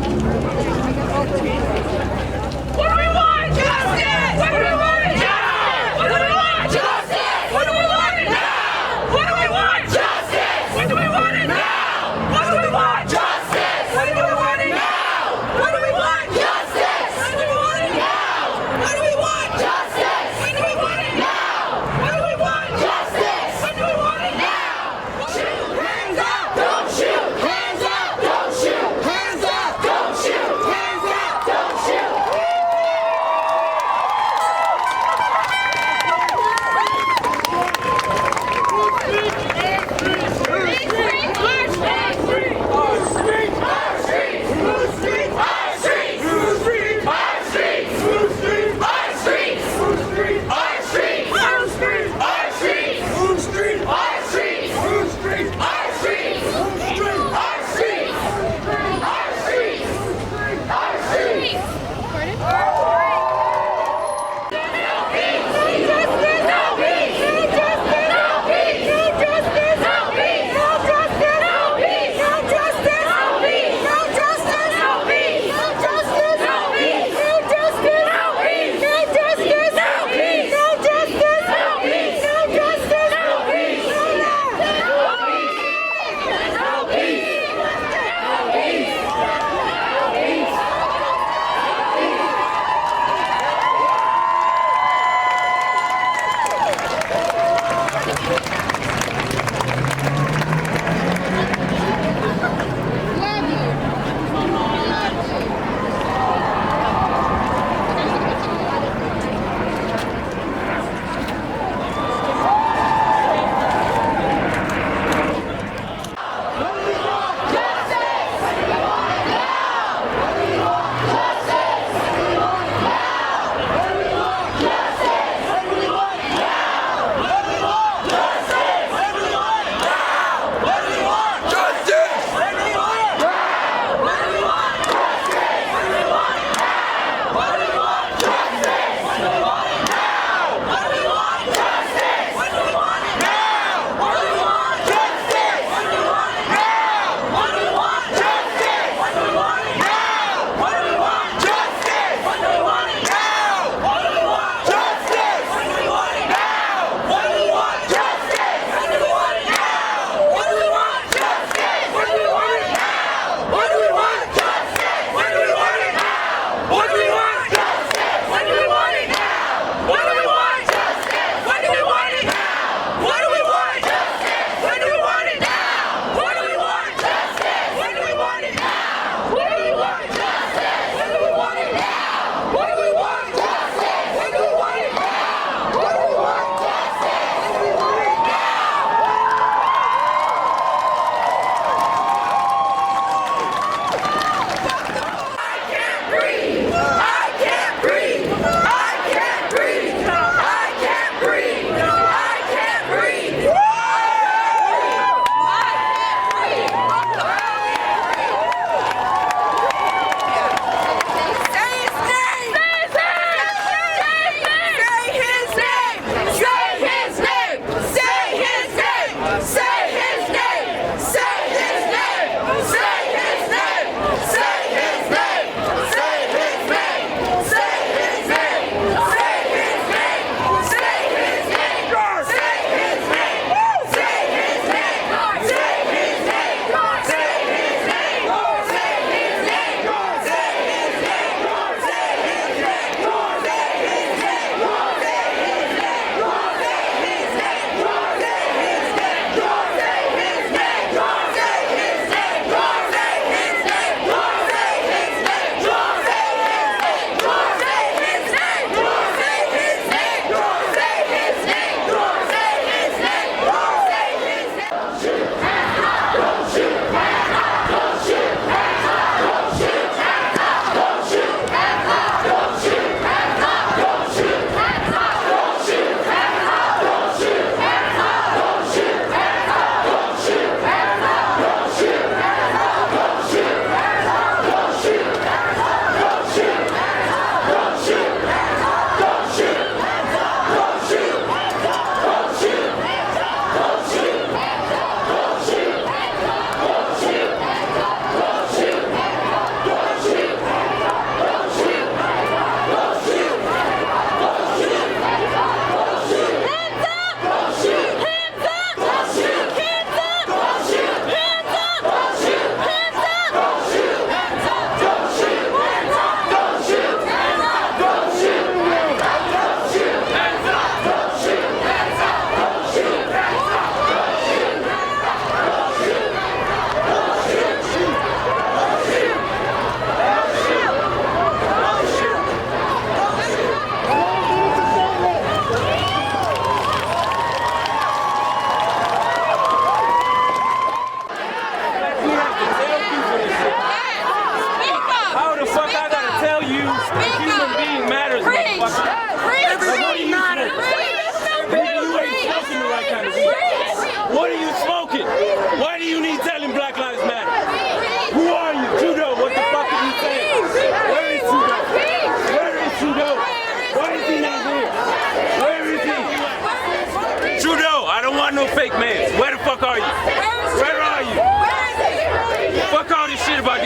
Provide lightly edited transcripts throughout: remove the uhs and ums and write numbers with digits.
What do we want? Justice! What do we want? Now! What do we want? Justice! What do we want? Now! What do we want? Justice! What do we want? Now! What do we want? Justice! What do we want? Now! What do we want? Justice! What do we want? Now! What do we want? Justice! What do we want? Now! What do we want? Justice! What do we want? Now! Shoot! Hands up! Don't shoot! Hands up! Don't shoot! Hands up! Don't shoot! Hands up! Don't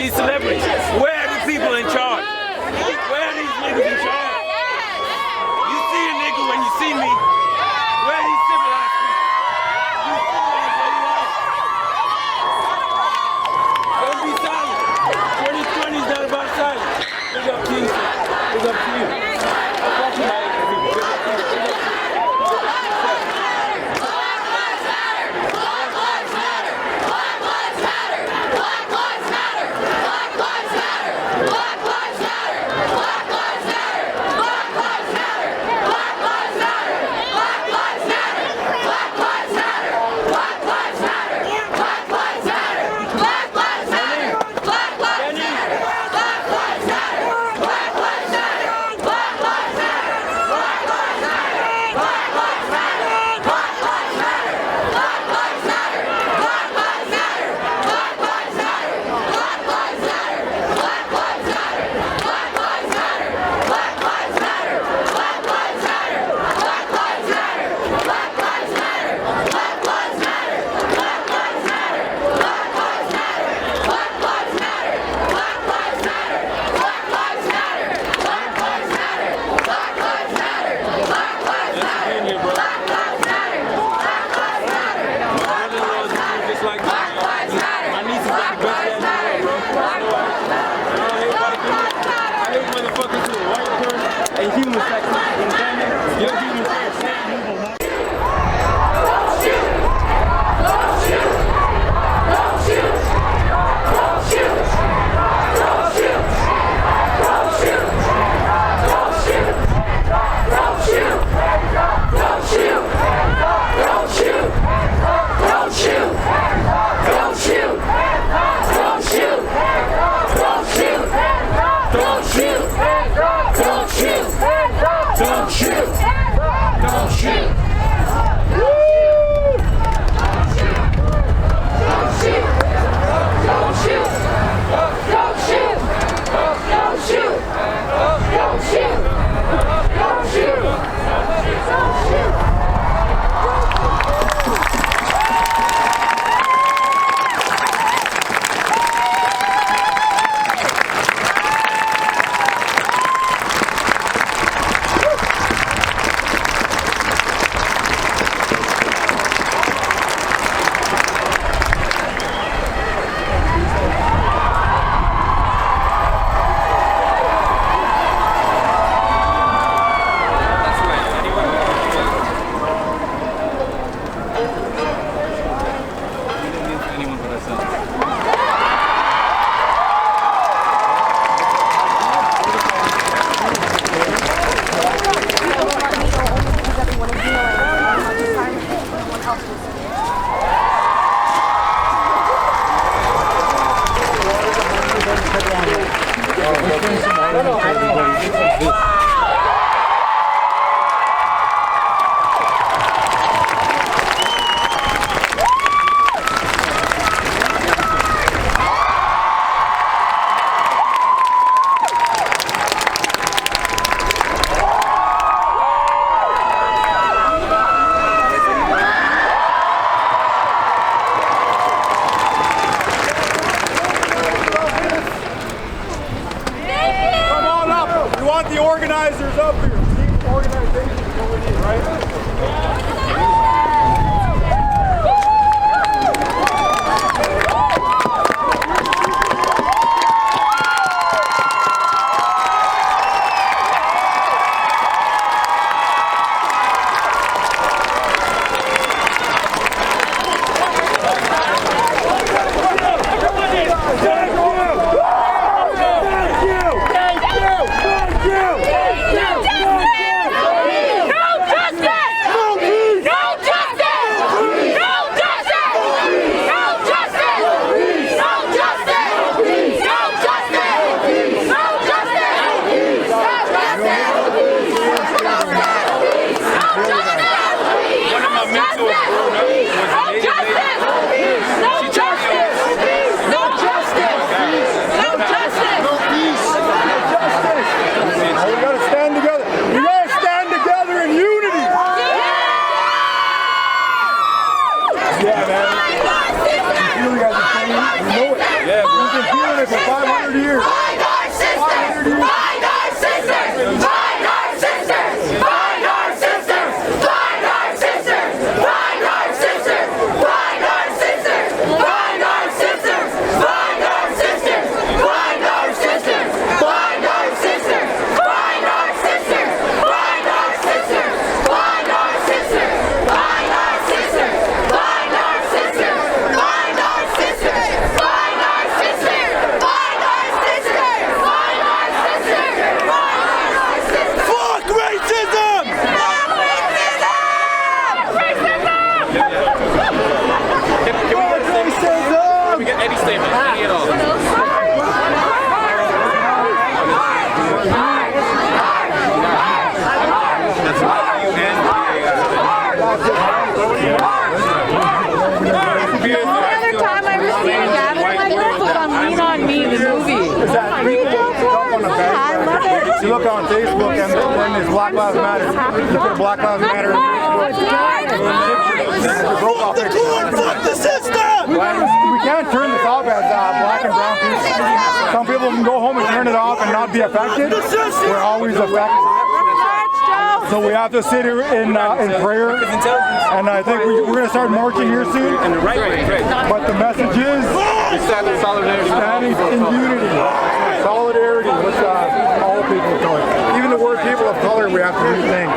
these celebrities. Where are the people in charge? Where are these niggas in charge? You see a nigga when you see me. Where are these civilized people? You civilized where you are. Don't be silent. 2020 is not about silence. Big up to you. Big up to you. I'm watching my people. Big up to you. The organizers up here. Keep organization going in, right? No justice! at all. You look on Facebook and when there's Black Lives Matter, you put Black Lives Matter on Facebook. Fuck the system! We can't turn this off as black and brown people. Some people can go home and turn it off and not be affected. We're always affected. So we have to sit here in prayer, and I think we're going to start marching here soon. But the message is standing in unity, solidarity with all people of color. Even the word people of color we have to rethink,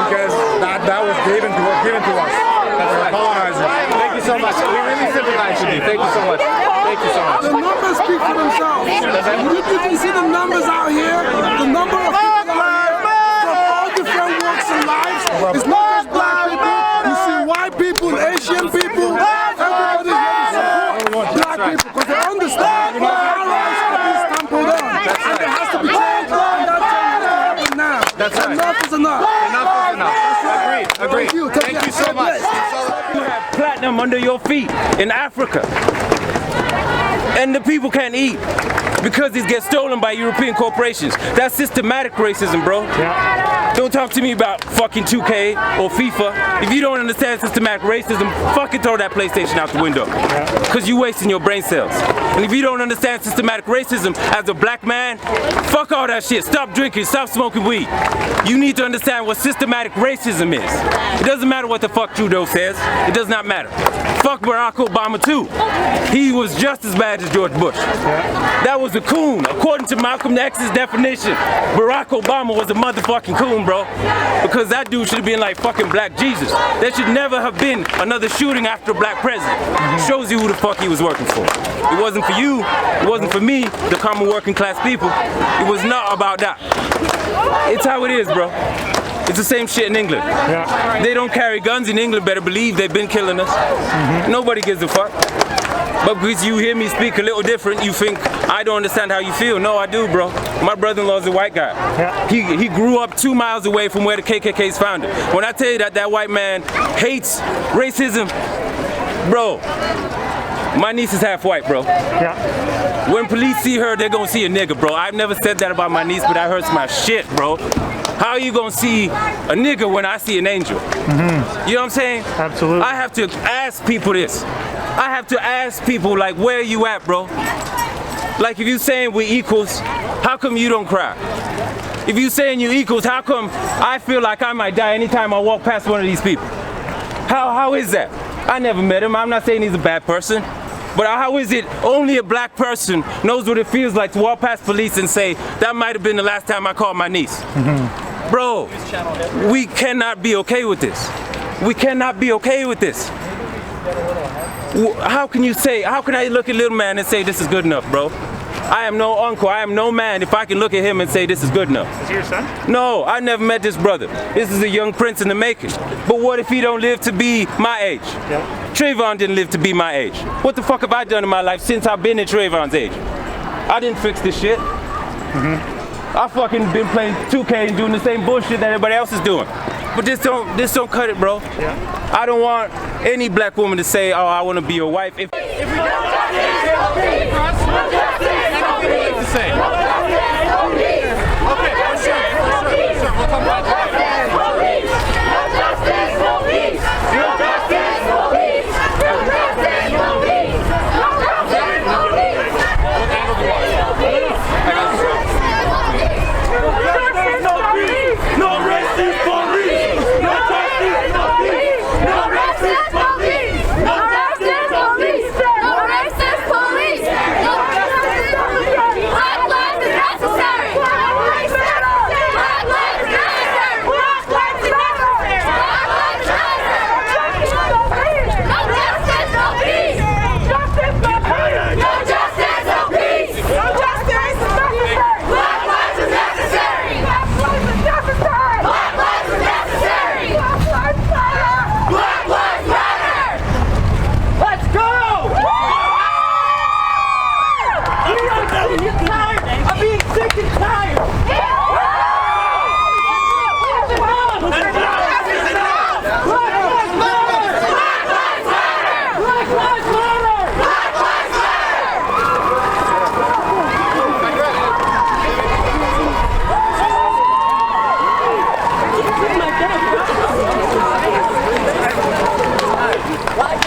because that was given to us as colonizers. Thank you so much. We really sympathize with you. Thank you so much. Thank you so much. The numbers speak for themselves. You can see the numbers out here. The number of people from all different walks and lives. It's not just black people. You see white people, Asian people. Everybody's here to support black people because they understand our rights are being trampled on. And there has to be change, and that change has to happen now. That's right. Enough is enough. Enough is enough. Agreed. Agreed. Thank you so much. You have platinum under your feet in Africa, and the people can't eat because it gets stolen by European corporations. That's systematic racism, bro. Yeah. Don't talk to me about fucking 2K or FIFA. If you don't understand systematic racism, fucking throw that PlayStation out the window. Because you're wasting your brain cells. And if you don't understand systematic racism as a black man, fuck all that shit. Stop drinking, stop smoking weed. You need to understand what systematic racism is. It doesn't matter what the fuck Trudeau says. It does not matter. Fuck Barack Obama too. He was just as bad as George Bush. That was a coon. According to Malcolm X's definition, Barack Obama was a motherfucking coon, bro. Because that dude should have been like fucking Black Jesus. There should never have been another shooting after a black president. Shows you who the fuck he was working for. It wasn't for you, it wasn't for me, the common working class people. It was not about that. It's how it is, bro. It's the same shit in England. Yeah. They don't carry guns in England, better believe they've been killing us. Nobody gives a fuck. But because you hear me speak a little different, you think I don't understand how you feel. No, I do, bro. My brother-in-law is a white guy. Yeah. He grew up 2 miles away from where the KKK is founded. When I tell you that that white man hates racism, bro, my niece is half white, bro. Yeah. When police see her, they're gonna see a nigga, bro. I've never said that about my niece, but I heard some shit, bro. How are you gonna see a nigga when I see an angel? You know what I'm saying? Absolutely. I have to ask people this. I have to ask people, like, where are you at, bro? Like, if you saying we equals, how come you don't cry? If you saying you equals, how come I feel like I might die anytime I walk past one of these people? How is that? I never met him. I'm not saying he's a bad person. But how is it only a black person knows what it feels like to walk past police and say, that might have been the last time I called my niece? Bro, we cannot be okay with this. We cannot be okay with this. How can you say, how can I look at little man and say this is good enough, bro? I am no uncle, I am no man if I can look at him and say this is good enough. Is he your son? No, I never met this brother. This is a young prince in the making. But what if he don't live to be my age? Yeah. Trayvon didn't live to be my age. What the fuck have I done in my life since I've been in Trayvon's age? I didn't fix this shit. I fucking been playing 2K and doing the same bullshit that everybody else is doing. But this don't cut it, bro. Yeah. I don't want any black woman to say, oh, I want to be your wife. If No racist police! fucking tired. Black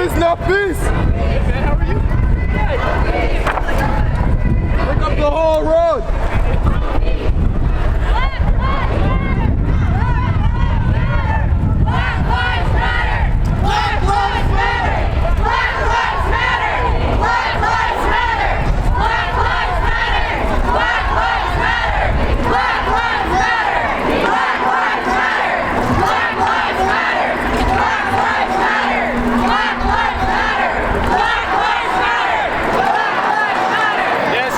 Justice, not peace. How are you? Pick up the whole road. Yes,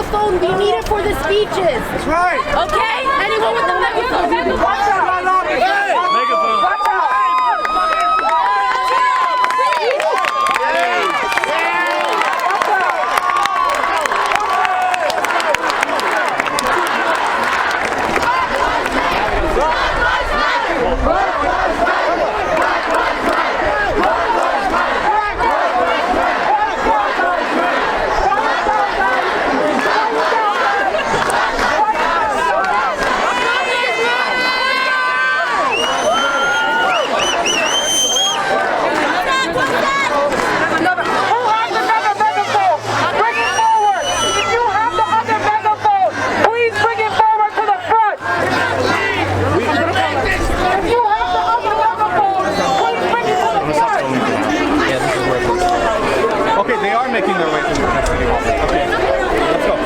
megaphone be needed for the speeches. That's right. Okay? Anyone with the megaphone? Megaphone. Okay, they are making their way through the city hall. Okay, let's go.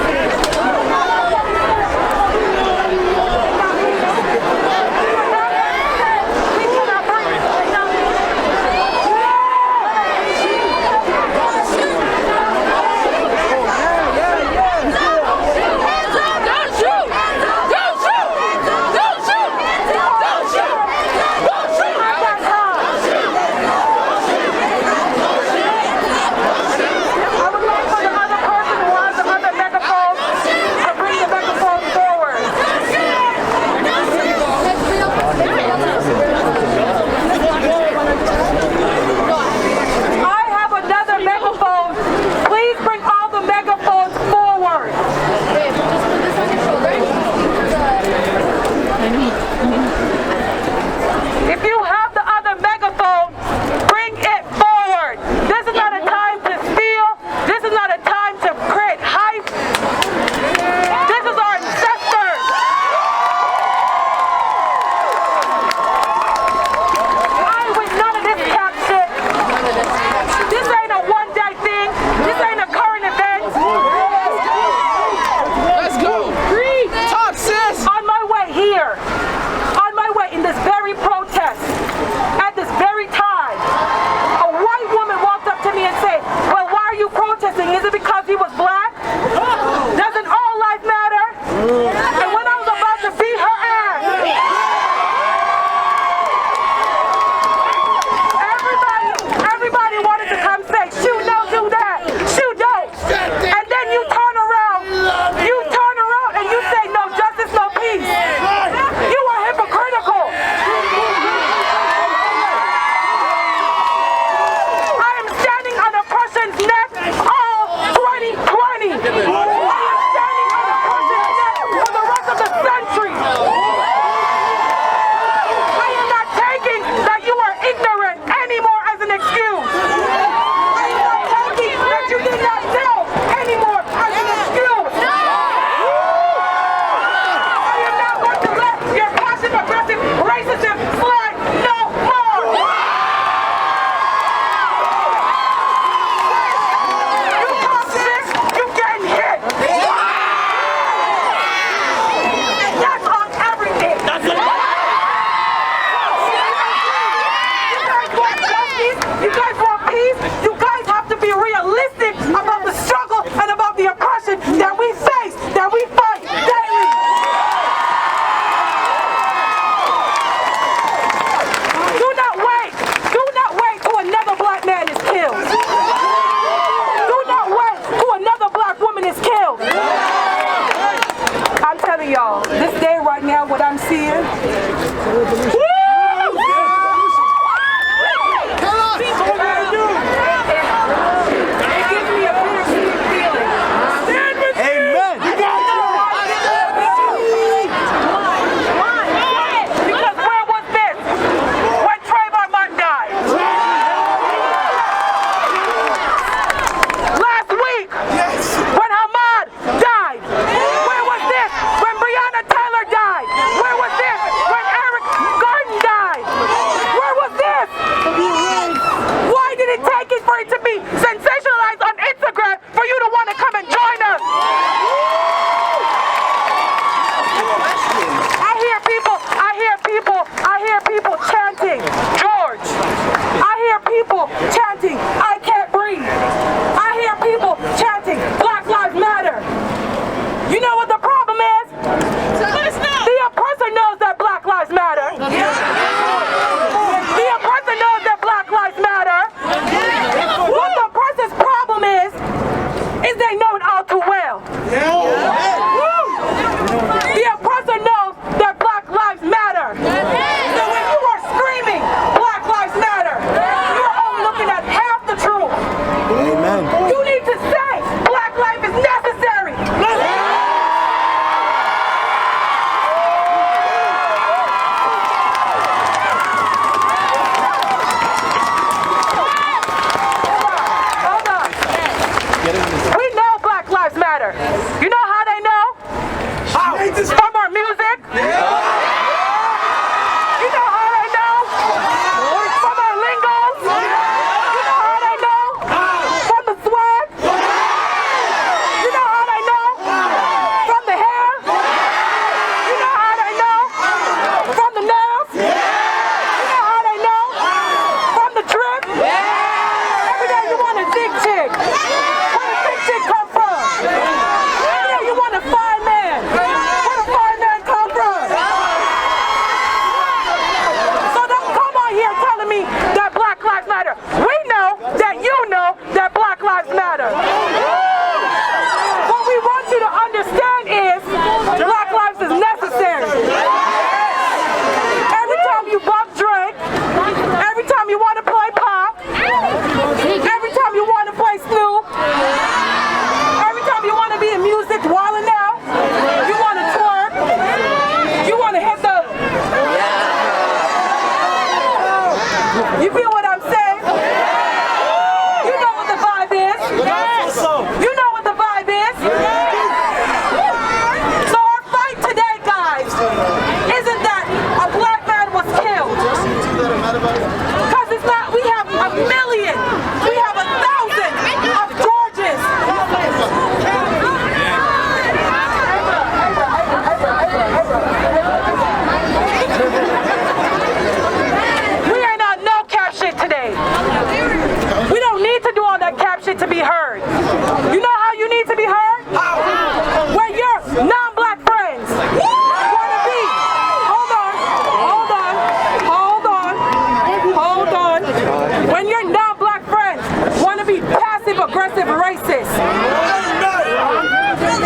Where was this when Breonna Taylor died? Where was this when Eric Garner From our music. You know how they know? From our lingos. You know how they know? From the swag. You know how they know? From the hair. You know how they know? From the nails. You know how they know? From the trip. Every day you want a thick chick. Where does thick chick come from? Every day you want a fine man. Where does fine man come from? So don't come on here telling me that Black Lives Matter. We know that you know that Black Lives Matter. What we want you to understand is Black lives is necessary. Every time you bump drink, every time you want to play pop, every time you want to play Snoop, every time you want to be in music wilding out, you want to twerk, you want to hit the... You feel what I'm saying? You know what the vibe is. You know what the vibe is. So our fight today, guys, isn't that a black man was killed. Because it's not, we have a million, we have 1,000 of Georges. We ain't on no cap shit today. We don't need to do all that cap shit to be heard. You know how you need to be heard? When your non-black friends wanna be. Hold on. When your non-black friends wanna be passive-aggressive racist,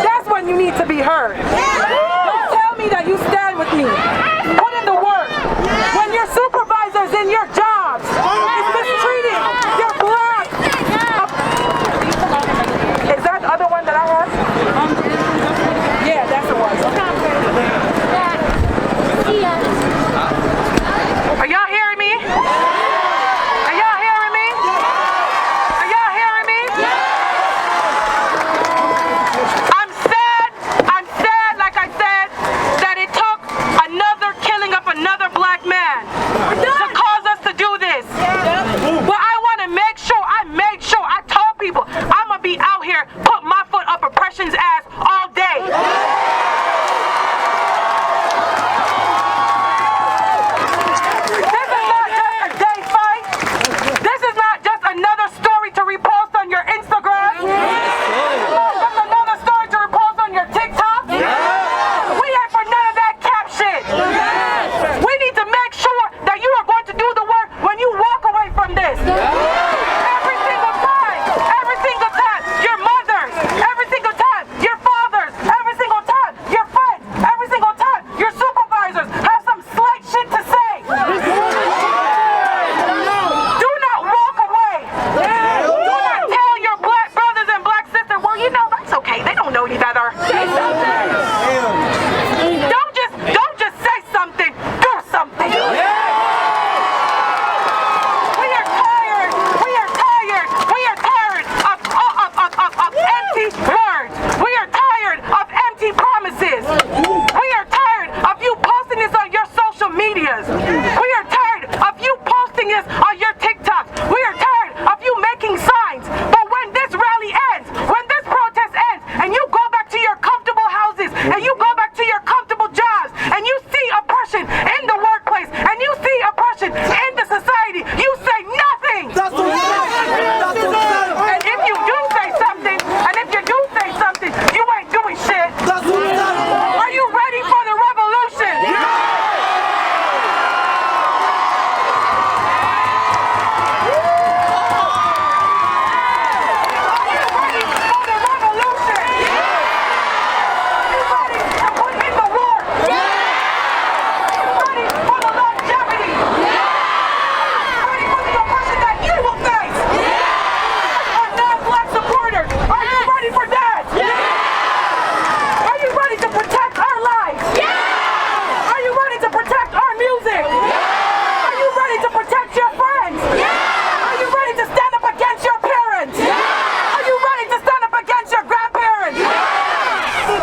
that's when you need to be heard. Don't tell me that you stand with me. Put in the work. When your supervisors in your jobs is mistreating your black. Is that the other one that I have? Yeah, that's the one. Are y'all hearing me? Are y'all hearing me? Are y'all hearing me? I'm sad, like I said, that it took another killing of another black man to cause us to do this. But I want to make sure, I told people, I'm going to be out here, put my foot up oppression's ass all day. This is not just a day fight. This is not just another story to repost on your Instagram. It's not just another story to repost on your TikTok. We ain't for none of that cap shit. We need to make sure that you are going to do the work when you walk away from this. Every single time, your mothers, every single time, your fathers, every single time, your friends, every single time, your supervisors have some slight shit to say. Do not walk away. Do not tell your black brothers and black sisters, well, you know, that's okay. They don't know any better. Don't just say something, do something. We are tired of empty words. We are tired of empty promises. We are tired of you posting this on your social medias. We are tired of you posting this on your TikToks. We are tired of you making signs. But when this rally ends, when this protest ends, and you go back to your comfortable houses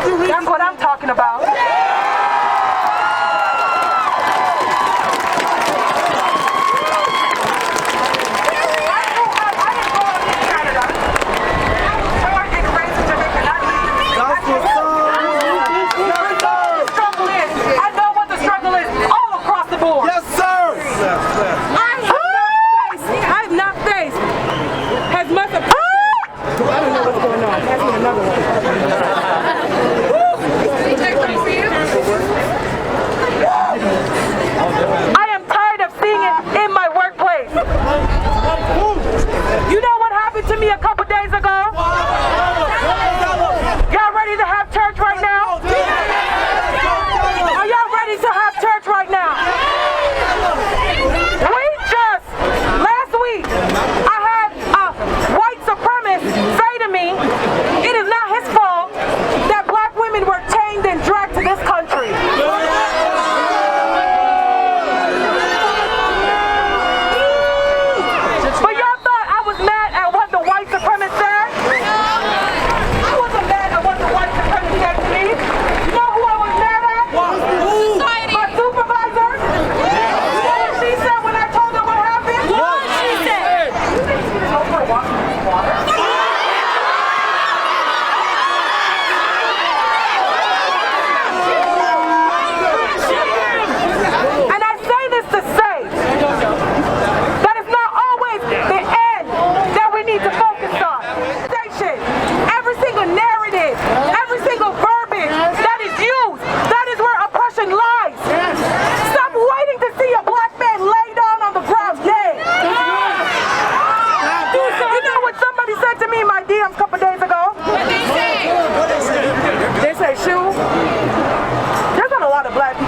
That's what I'm talking about.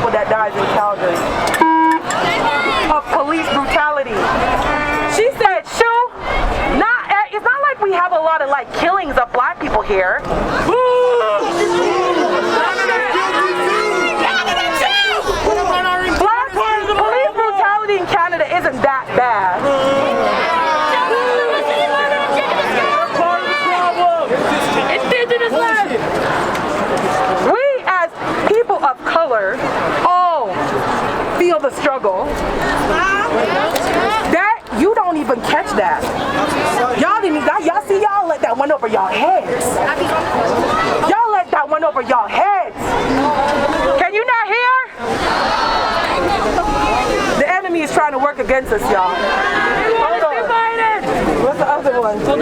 That dies in Calgary of police brutality. She said, "Shoo, it's not like we have a lot of like killings of black people here." Police brutality in Canada isn't that bad. Indigenous land. We as people of color feel the struggle. That you don't even catch that. Y'all didn't. Y'all see y'all let that one over y'all heads. Y'all let that one over y'all heads. Can you not hear? The enemy is trying to work against us, y'all. Hold on. What's the other one? Can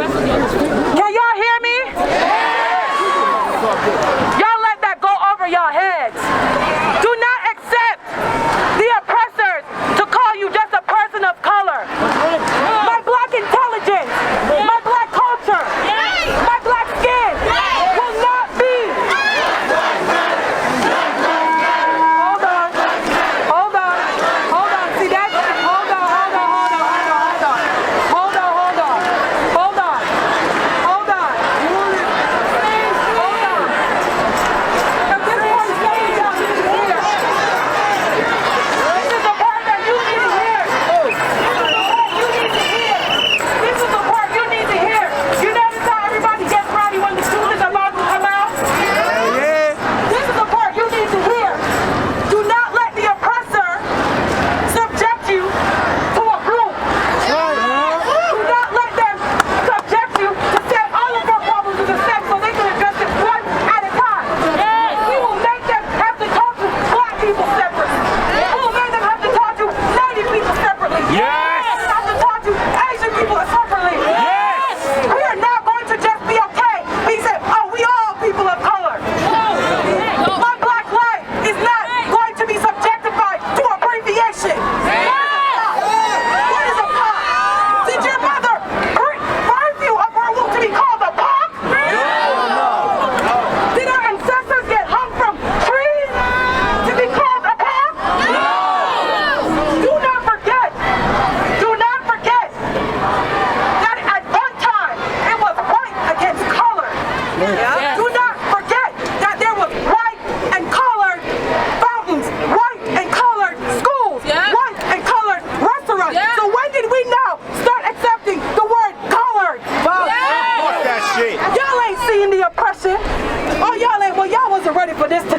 y'all hear me? Y'all let that go over y'all heads. Do not accept the oppressors to call you just a person of color. My black intelligence, my black culture, my black skin will not be. Hold on. See that? Hold on.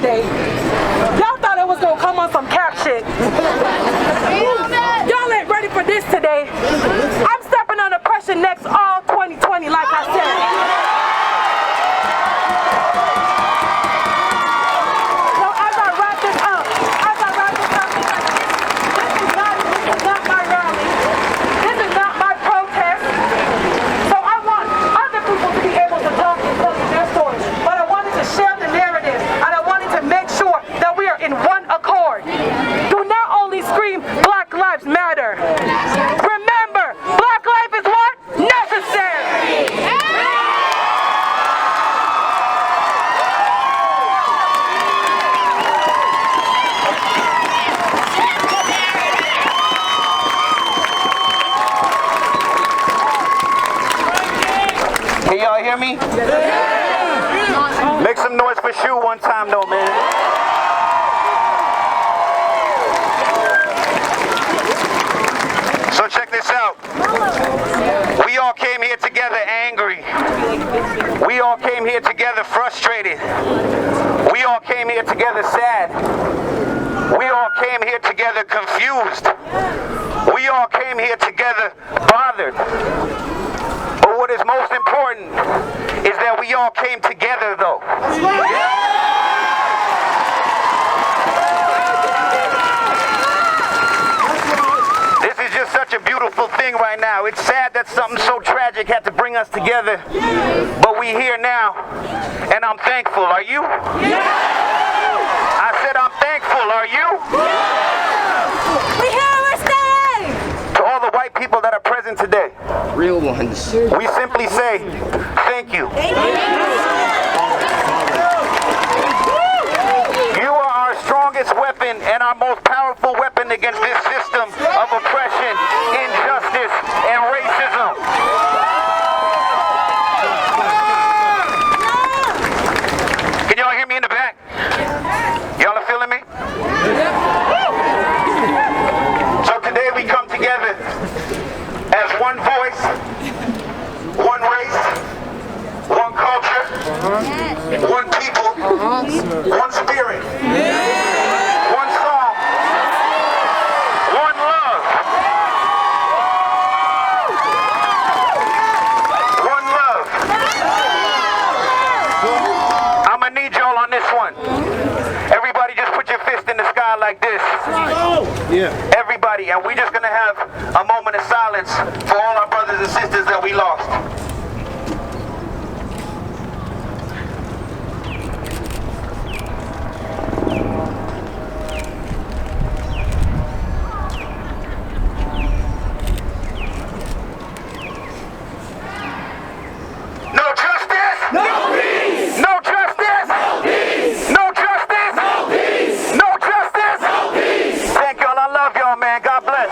today. Y'all thought it was gonna come on some cap shit. Y'all ain't ready for this today. I'm stepping under pressure next all 2020, like I said. So as I wrap this up, this is not my rally. This is not my protest. So I want other people to be able to talk and tell their stories. But I wanted to share the narrative, and I wanted to make sure that we are in one accord. Do not only scream Black Lives Matter. Remember, Black life is what? Necessary. Can y'all hear me? Make some noise for Shoe one time though, man. So check this out. We all came here together angry. We all came here together frustrated. We all came here together sad. We all came here together confused. We all came here together bothered. But what is most important is that we all came together though. This is just such a beautiful thing right now. It's sad that something so tragic had to bring us together, but we here now, and I'm thankful. Are you? I said I'm thankful. Are you? We here, we're staying! To all the white people that are present today, Real ones. we simply say thank you. You are our strongest weapon and our most powerful weapon against this system of oppression, injustice, and racism. Can y'all hear me in the back? Y'all are feeling me? So today we come together as one voice, one race, one culture, one people, one spirit, one song, one love, one love. I'm gonna need y'all on this one. Everybody just put your fist in the sky like this. Everybody, and we're just gonna have a moment of silence for all our brothers and sisters that we lost. No justice! No peace! No justice! No peace! No justice! No peace! No justice! No peace! Thank y'all. I love y'all, man. God bless.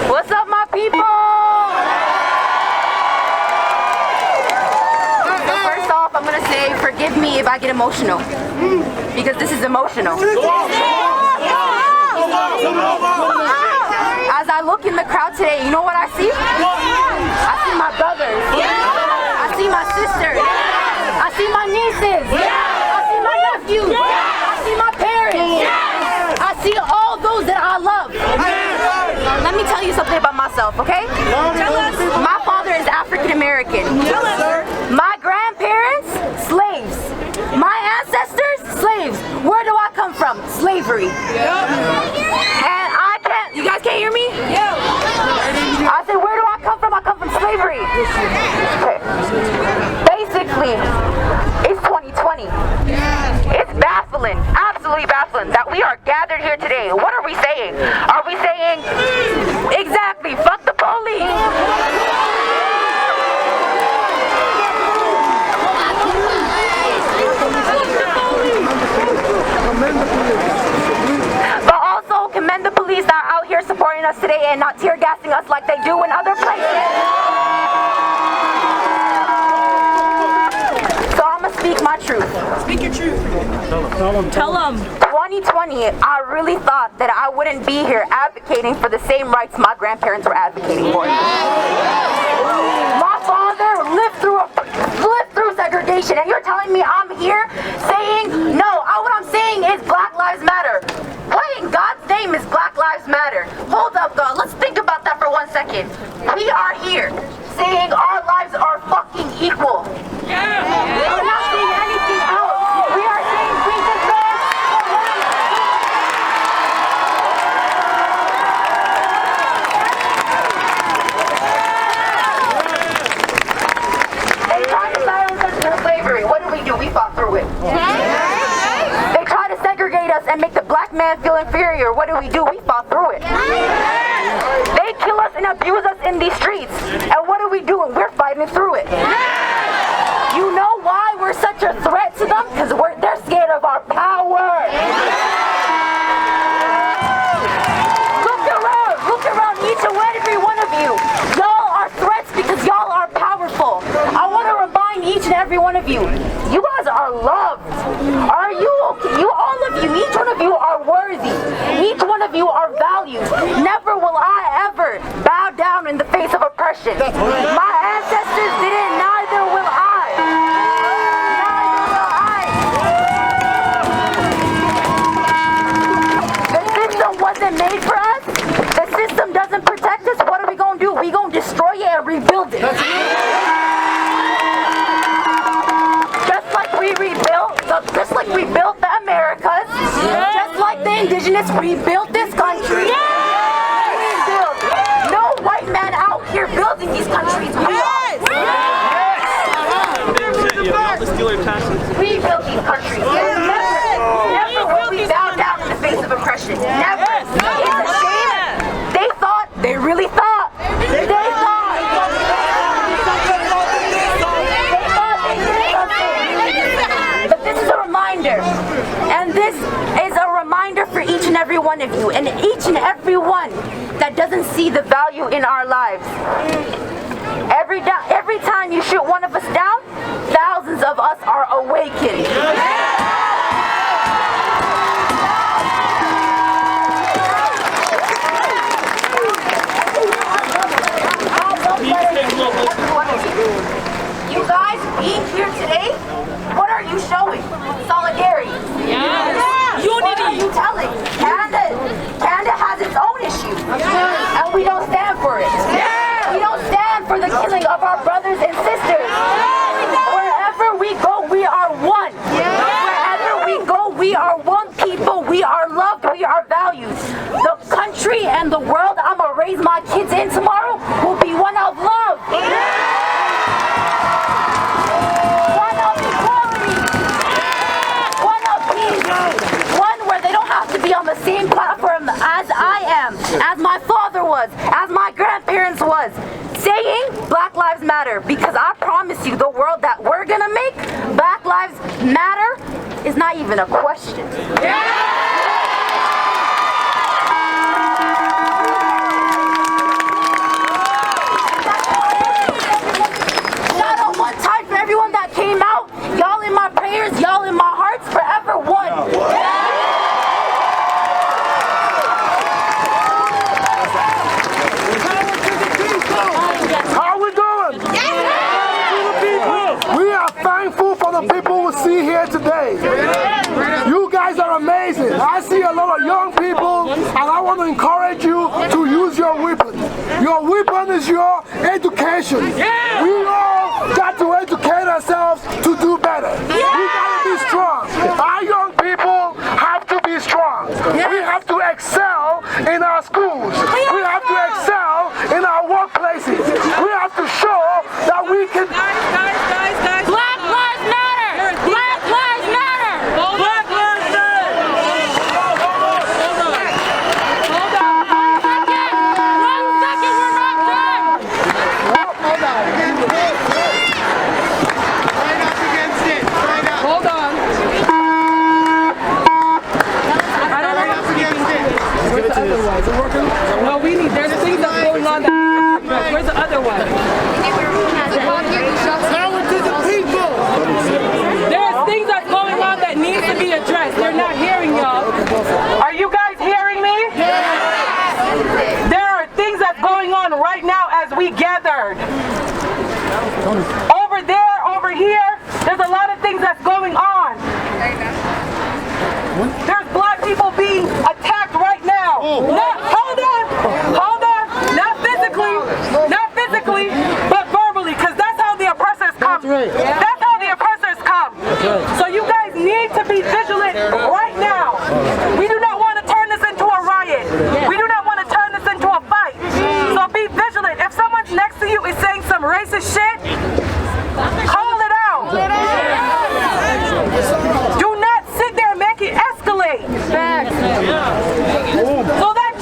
What's up, my people? So first off, I'm gonna say forgive me if I get emotional, because this is emotional. As I look in the crowd today, you know what I see? I see my brothers. I see my sisters. I see my nieces. I see my nephews. I see my parents. I see all those that I love. Let me tell you something about myself, okay? My father is African American. My grandparents, slaves. My ancestors, slaves. Where do I come from? Slavery. And I can't, you guys can't hear me? I said, where do I come from? I come from slavery. Okay. Basically, it's 2020. It's baffling, absolutely baffling that we are gathered here today. What are we saying? Are we saying, exactly, fuck the police? But also commend the police that are out here supporting destroying us today and not tear gassing us like they do in other places. So I'm gonna speak my truth. Speak your truth. Tell them. 2020, I really thought that I wouldn't be here advocating for the same rights my grandparents were advocating for. My father lived through segregation, and you're telling me I'm here saying no? What I'm saying is Black Lives Matter. What in God's name is Black Lives Matter? Hold up, God. Let's think about that for 1 second. We are here saying our lives are fucking equal. We're not saying anything else. We are saying we deserve They tried to silence us through slavery. What do? We fought through it. They try to segregate us and make the black man feel inferior. What do? We fought through it. They kill us and abuse us in these streets. And what are we doing? We're fighting through it. You know why we're such a threat to them? Because they're scared of our power. Look around each and every one of you. Y'all are threats because y'all are powerful. I want to remind each and every one of you, you guys are loved. Are you okay? All of you, each one of you are worthy. Each one of you are valued. Never will I ever bow down in the face of oppression. My ancestors didn't, neither will I. The system wasn't made for us. The system doesn't protect us. What are we going to do? We're going to destroy it and rebuild it. Just like we built the Americas, just like the indigenous rebuilt this country. No white man out here building these countries. We are. We built these countries. Never will we bow down in the face of oppression. Never. It's a shame. They really thought. But this is a reminder. And this is a reminder for each and every one of you. And each and every one that doesn't see the value in our lives. Every time you shoot one of us down, thousands of us are awakened. You guys being here today, what are you showing? Solidarity. What are you telling? Canada has its own issues, and we don't stand for it. We don't stand for the killing of our brothers and sisters. Wherever we go, we are one. Wherever we go, we are one people. We are loved. We are valued. The country and the world I'm gonna raise my kids in tomorrow will be one of love. One of equality. One of peace. One where they don't have to be on the same platform as I am, as my father was, as my grandparents was, saying Black Lives Matter, because I promise you the world that we're gonna make, Black Lives Matter is not even a question. Shout out one time for everyone that came out. Y'all in my prayers, y'all in my hearts, forever one. How we doing? We are thankful for the people we see here today. You guys are amazing. I see a lot of young people, and I want to encourage you to use your weapon. Your weapon is your education. We all got to educate ourselves to do better. We got to be strong. Our young people have to be strong. We have to excel in our schools. We have to excel in our workplaces. We have to show that we can. Guys. Black Lives Matter. Black Lives Matter. Black Lives Matter. Hold on. 1 second. We're not done. Hold on. I don't know. Is it working? Where's the other one? Power to the people. There's things that's going on that needs to be addressed. They're not hearing y'all. Are you guys hearing me? Yes. There are things that's going on right now as we gathered. Over there, over here, there's a lot of things that's going on. There's black people being attacked right now. Not, hold on, not physically, but verbally, because that's how the oppressors come. That's how the oppressors come. So you guys need to be vigilant right now. We do not want to turn this into a riot. We do not want to turn this into a fight. So be vigilant. If someone's next to you is saying some racist shit, call it out. Do not sit there and make it escalate. So that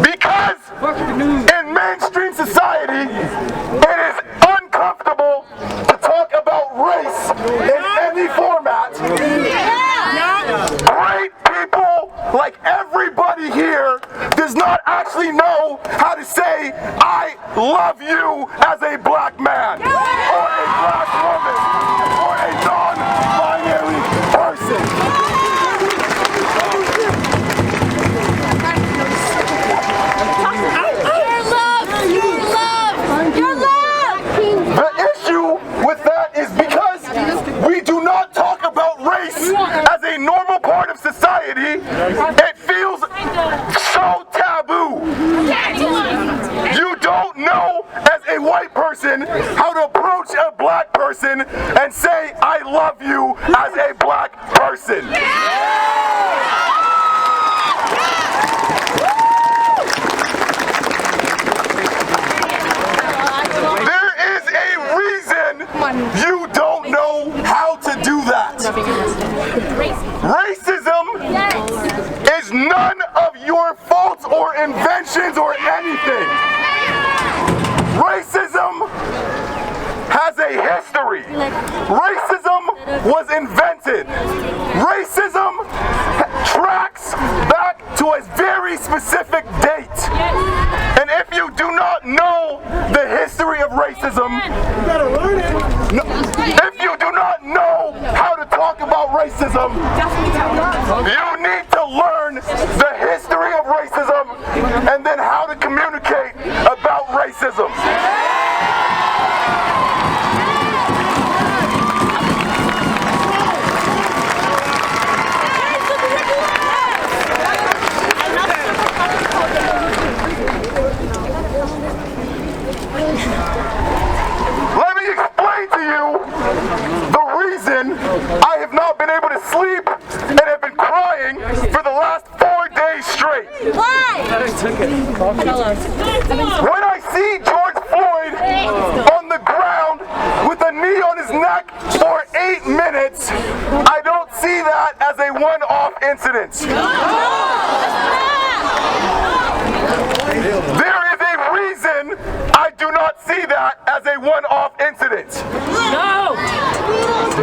Because in mainstream society, it is uncomfortable to talk about race in any format. Great people, like everybody here, does not actually know how to say, I love you as a black man, or a black woman, or a non-binary person. As a normal part of society, it feels so taboo. You don't know, as a white person, how to approach a black person and say, I love you as a black person. There is a reason you don't know how to do that. Racism is none of your faults or inventions or anything. Racism has a history. Racism was invented. Racism tracks back to a very specific date. And if you do not know the history of racism, if you do not know how to talk about racism, you need to learn the history of racism and then how to communicate about racism. Let me explain to you the reason I have not been able to sleep and have been crying for the last 4 days straight. Why? When I see George Floyd on the ground with a knee on his neck for 8 minutes, I don't see that as a one-off incident. There is a reason I do not see that as a one-off incident. No!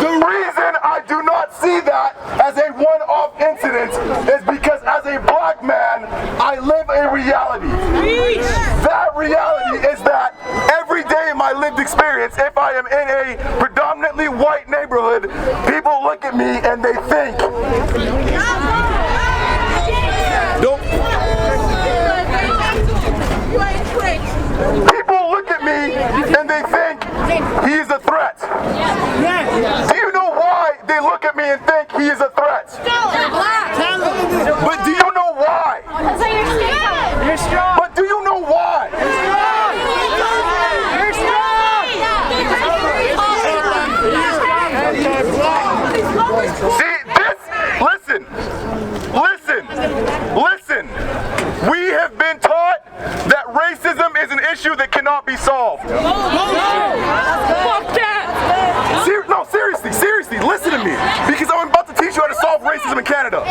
The reason I do not see that as a one-off incident is because as a black man, I live a reality. That reality is that every day in my lived experience, if I am in a predominantly white neighborhood, people look at me and they think, people look at me and they think he's a threat. Do you know why they may look at me and think he is a threat. But do you know why? You're strong. But do you know why? You're strong. See, listen. We have been taught that racism is an issue that cannot be solved. No, seriously, listen to me. Because I'm about to teach you how to solve racism in Canada.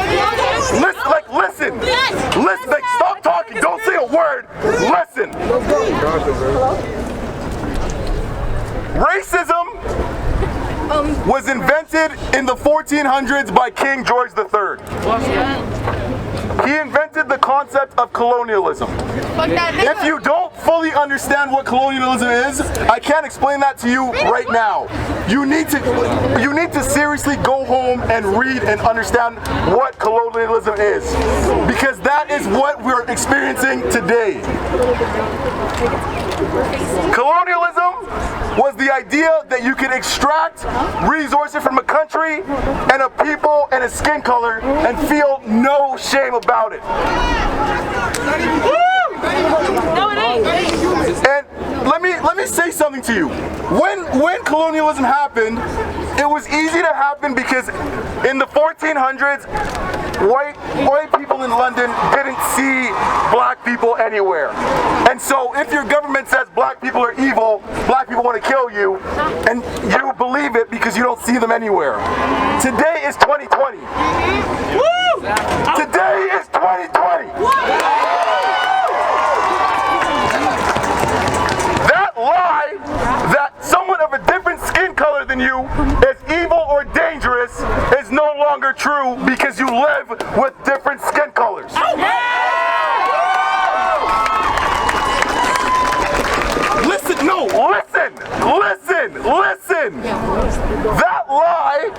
Listen, stop talking, don't say a word, listen. Racism was invented in the 1400s by King George III. He invented the concept of colonialism. If you don't fully understand what colonialism is, I can't explain that to you right now. You need to seriously go home and read and understand what colonialism is, because that is what we're experiencing today. Colonialism was the idea that you could extract resources from a country and a people and a skin color and feel no shame about it. And let me say something to you. When colonialism happened, it was easy to happen because in the 1400s, white people in London didn't see black people anywhere. And so if your government says black people are evil, black people want to kill you, and you believe it because you don't see them anywhere. Today is 2020. Today is 2020. That lie that someone of a different skin color than you is evil or dangerous is no longer true because you live with different skin colors. Listen. That lie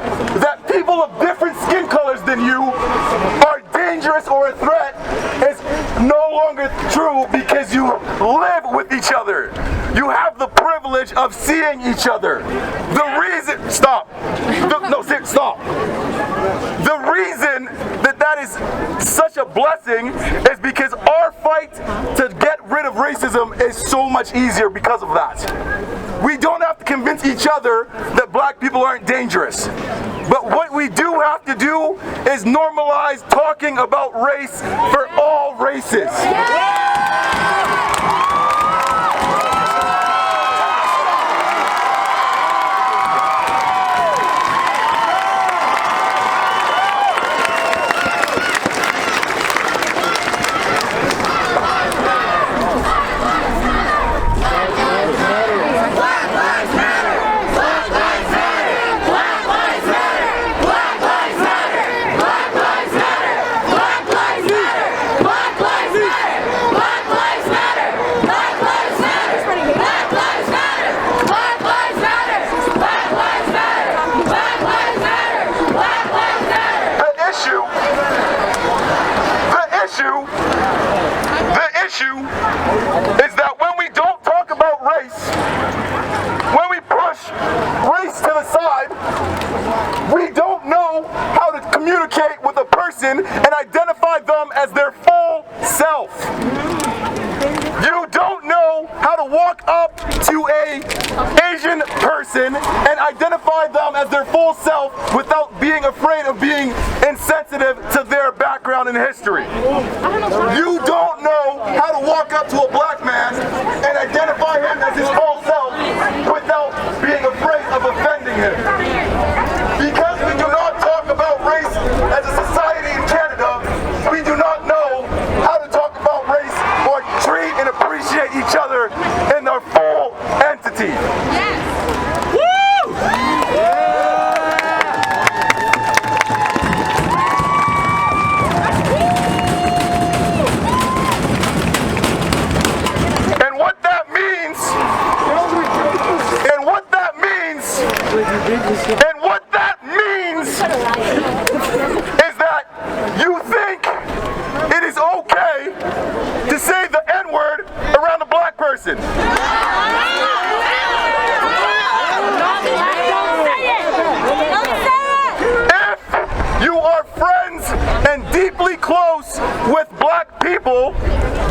that people of different skin colors than you are dangerous or a threat is no longer true because you live with each other. You have the privilege of seeing each other. The reason, stop. The reason that is such a blessing is because our fight to get rid of racism is so much easier because of that. We don't have to convince each other that black people aren't dangerous. But what we do have to do is normalize talking about race for all races. The issue is that when we don't talk about race, when we push race to the side, we don't know how to communicate with a person and identify them as their full self. You don't know how to walk up to an Asian person and identify them as their full self without being afraid of being insensitive to their background and history. You don't know how to walk up to a black man and identify him as his full self without being afraid of offending him. Because we do not talk about race as a society in Canada, we do not know how to talk about race or treat and appreciate each other in their full entity. And what that means is that you think it is okay to say the N-word around a black person. and deeply close with black people,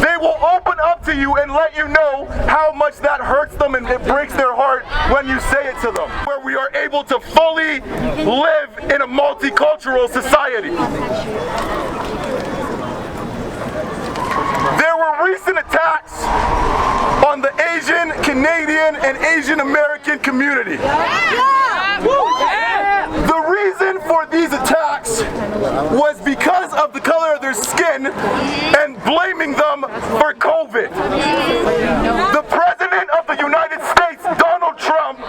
they will open up to you and let you know how much that hurts them and it breaks their heart when you say it to them. Where we are able to fully live in a multicultural society. There were recent attacks on the Asian, Canadian, and Asian American community. The reason for these attacks was because of the color of their skin and blaming them for COVID. The President of the United States, Donald Trump,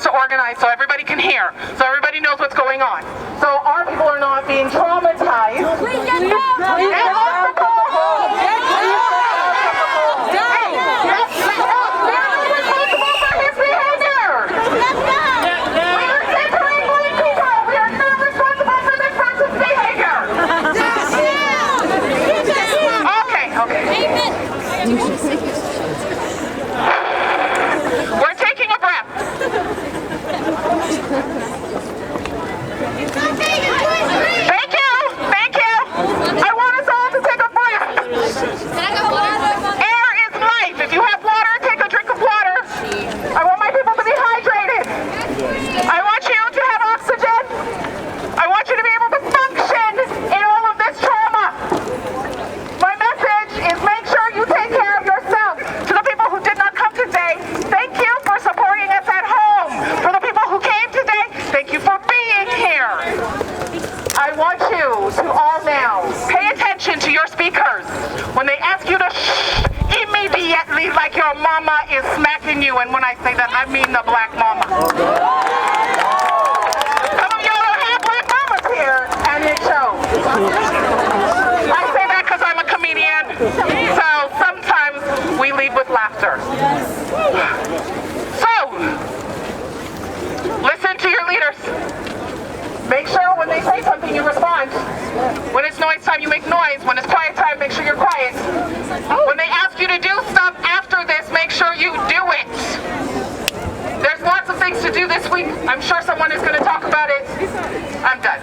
to organize so everybody can hear, so everybody knows what's going on. So our people are not being traumatized. And when I say that, I mean the black mama. Some of y'all don't have black mamas here, and it shows. I say that because I'm a comedian, so sometimes we lead with laughter. So, listen to your leaders. Make sure when they say something, you respond. When it's noise time, you make noise. When it's quiet time, make sure you're quiet. When they ask you to do stuff after this, make sure you do it. There's lots of things to do this week. I'm sure someone is going to talk about it. I'm done.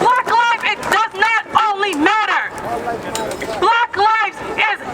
Black lives, it does not only matter. Black lives is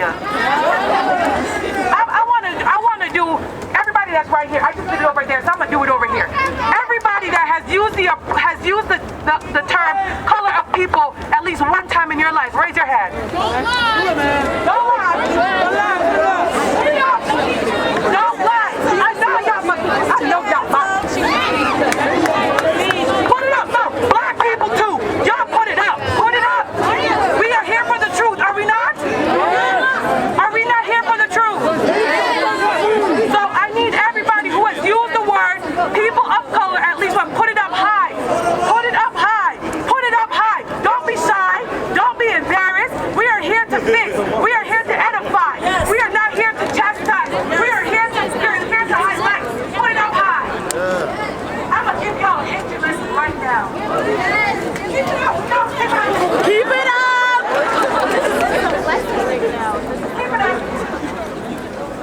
you. I want to do, everybody that's right here, I just did it over there, so I'm going to do it over here. Everybody that has used the term color of people at least one time in your life, raise your hand. Don't lie. Don't lie. Don't lie. I know y'all must. I know y'all must. Put it up. No, black people too. Y'all put it up. Put it up. We are here for the truth, are we not? Are we not here for the truth? So I need everybody who has used the word people of color, at least one, put it up high. Put it up high. Put it up high. Don't be shy. Don't be embarrassed. We are here to fix. We are here to edify. We are not here to chastise. We are here to highlight. Put it up high. I'm going to give y'all an interest right now. Keep it up. Keep it up. Keep it up.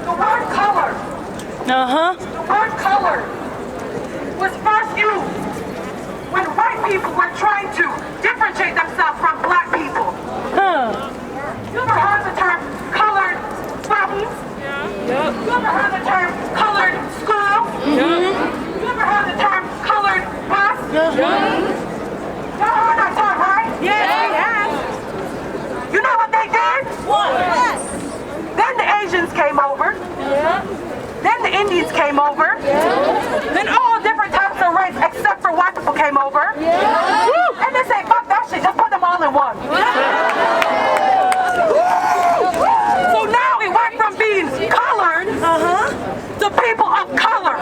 The word color. The word color was first used when white people were trying to differentiate themselves from black people. You ever heard the term colored buttons? You ever heard the term colored school? You ever heard the term colored bus? Y'all heard that term, right? Yes, we have. You know what they did? What? Then the Asians came over. Then the Indians came over. Then all different types of race except for white people came over. And they say, fuck that shit, just put them all in one. So now it went from being colored to people of color.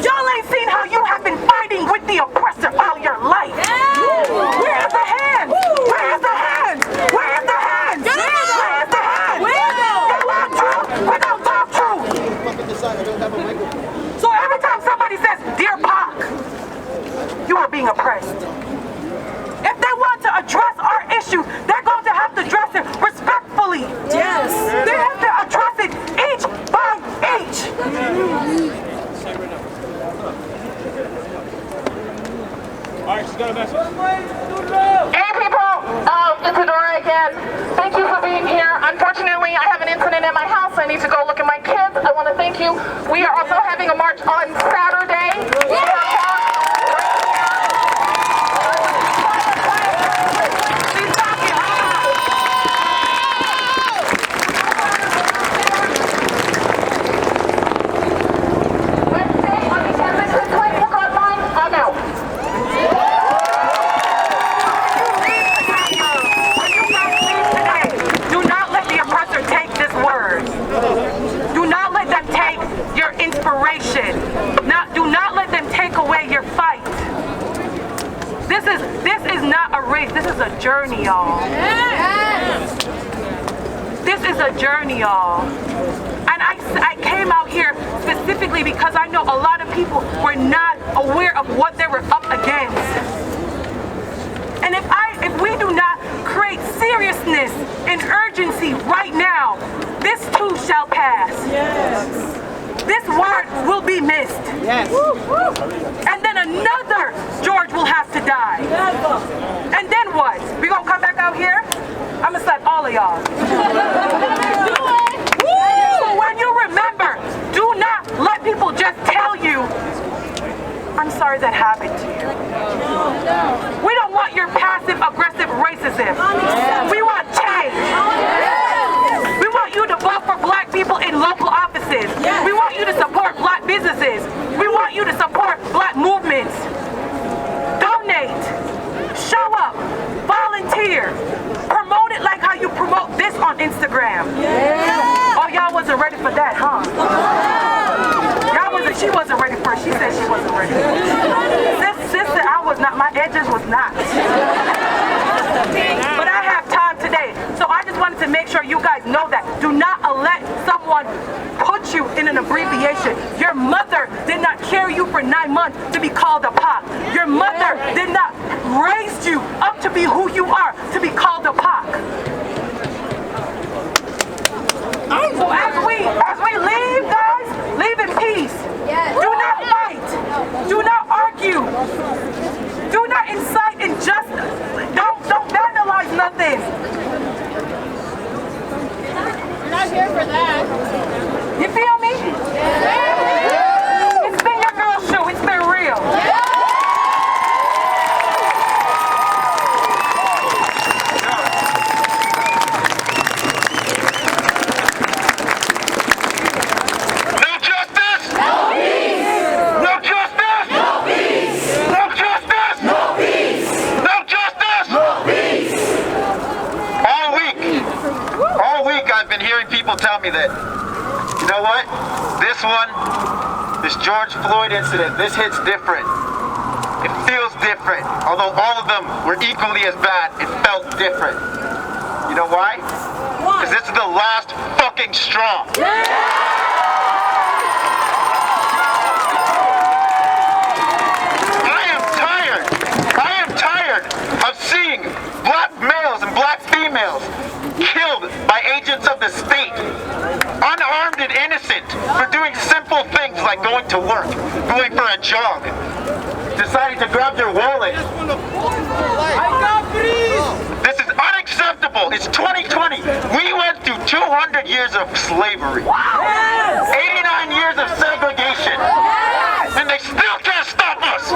Y'all ain't seen how you have been fighting with the oppressor all your life. Where's the hands? Where's the hands? Where's the hands? Where's the hands? They want truth. We don't talk truth. So every time somebody says, Dear Pac, you are being oppressed. If they want to address our issue, they're going to have to address it respectfully. Yes. They have to address it each by each. All right, she's got a message. Hey people, it's Adora again. Thank you for being here. Unfortunately, I have an incident in my house. I need to go look at my kids. I want to thank you. We are also having a march on Saturday. Wednesday on the campus with 20 o'clock line. I'm out. Do not let the oppressor take this word. Do not let them take your inspiration. Do not let them take away your fight. This is not a race. This is a journey, y'all. This is a journey, y'all. And I came out here specifically because I know a lot of people were not aware of what they were up against. And if we do not create seriousness and urgency right now, this too shall pass. Yes. This word will be missed. Yes. And then another George will have to die. And then what? We gonna come back out here? I'm gonna slap all of y'all. So when you remember, do not let people just tell you, I'm sorry that happened to you. We don't want your passive aggressive racism. We want change. We want you to vote for black people in local offices. We want you to support black businesses. We want you to support black movements. Donate. Show up. Volunteer. Promote it like how you promote this on Instagram. Oh, y'all wasn't ready for that, huh? She wasn't ready for it. She said she wasn't ready. Sister, I was not. My edges was not. But I have time today. So I just wanted to make sure you guys know that. Do not let someone put you in an abbreviation. Your mother did not carry you for 9 months to be called a Pac. Your mother did not raise you up to be who you are, to be called a Pac. So as we leave, guys, leave in peace. Do not fight. Do not argue. Do not incite injustice. Don't vandalize nothing. here for that. You feel me? It's been your girl show. It's been real. Tell me that, you know what, this George Floyd incident, this hits different. It feels different. Although all of them were equally as bad, it felt different. You know why? Because this is the last fucking straw. I am tired of seeing black males and black females killed by agents of the state, unarmed and innocent, for doing simple things like going to work, going for a jog, deciding to grab their wallet. This is unacceptable. It's 2020. We went through 200 years of slavery, 89 years of segregation, and they still can't stop us.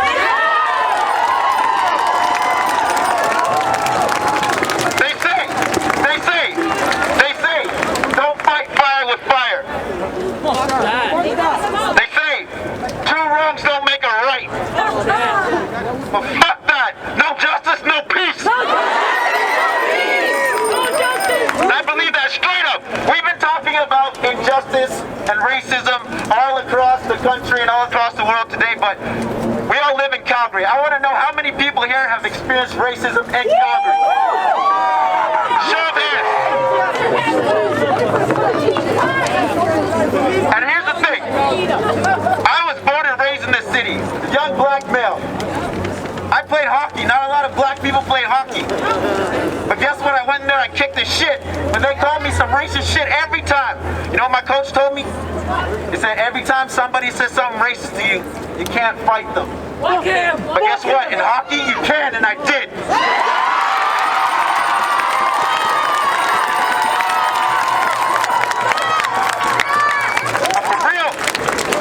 Don't fight fire with fire. They say, 2 wrongs don't make a right. But fuck that. No justice, no peace. I believe that straight up. We've been talking about injustice and racism all across the country and all across the world today, but we all live in Calgary. I want to know how many people here have experienced racism in Calgary. Show of hands. And here's the thing. I was born and raised in this city, a young black male. I played hockey. Not a lot of black people played hockey. But guess what? I went in there, I kicked the shit. When they called me some racist shit every time. You know what my coach told me? He said, every time somebody says something racist to you, you can't fight them. But guess what? In hockey, you can, and I did.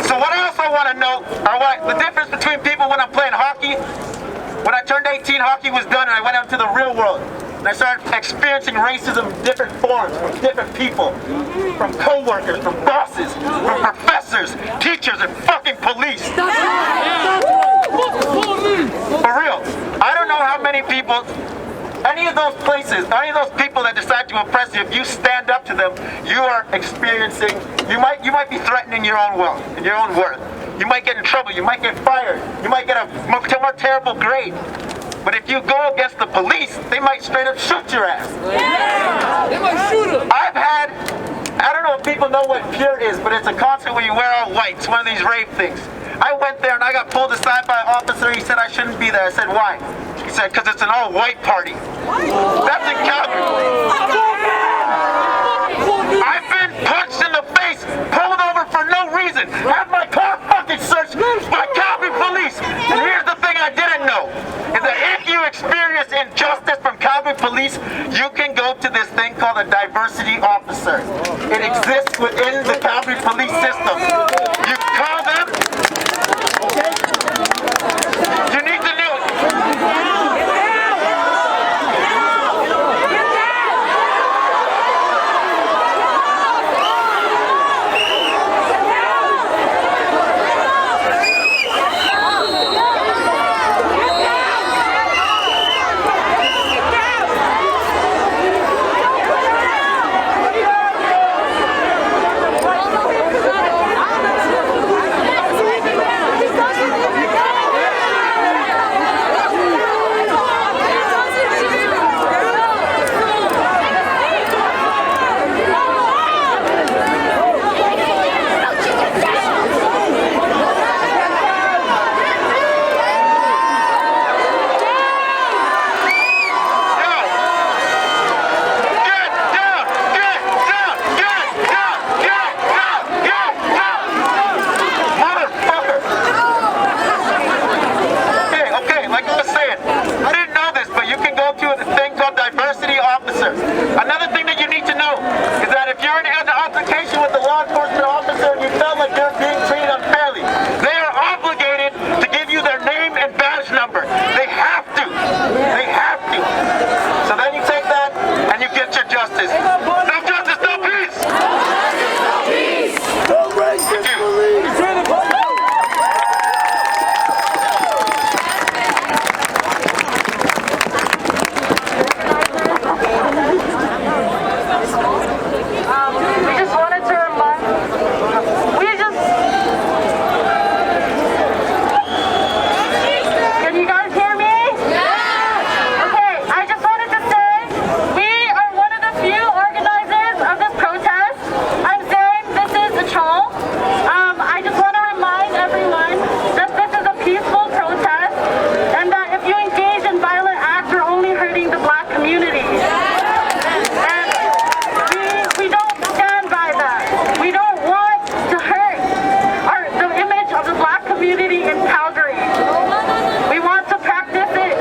So what else I want to know are what the difference between people when I'm playing hockey. When I turned 18, hockey was done and I went out to the real world. And I started experiencing racism in different forms, from different people. From co-workers, from bosses, from professors, teachers, and fucking police. For real. I don't know how many people, any of those places, any of those people that decide to oppress you, if you stand up to them, you are experiencing, you might be threatening your own wealth and your own worth. You might get in trouble, you might get fired, you might get a more terrible grade. But if you go against the police, they might straight up shoot your ass. Yeah. They might shoot him. I've had, I don't know if people know what pure is, but it's a concert where you wear all white. It's one of these rave things. I went there and I got pulled aside by an officer. He said I shouldn't be there. I said, why? He said, because it's an all-white party. That's in Calgary. I've been punched in the face, pulled over for no reason, had my car fucking searched by Calgary police. And here's the thing I didn't know, is that if you experience injustice from Calgary police, you can go to this thing called a diversity officer. It exists within the Calgary police system. You call them, you need to know. that if you're in an altercation with the law enforcement officer and you felt like they're being treated unfairly, they are obligated to give you their name and badge number. They have to. They have to. So then you take that and you get your justice. No justice, no peace. Don't racist police. We just wanted to remind, can you guys hear me? Okay, I just wanted to say, we are one of the few organizers of this protest. I'm saying this is a troll. I just want to remind everyone that this is a peaceful protest and that if you engage in violent acts, you're only hurting the Black community. We don't stand by that. We don't want to hurt the image of the Black community in Calgary. We want to practice it.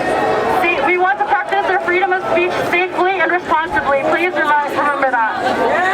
We want to practice our freedom of speech safely and responsibly. Please remember that.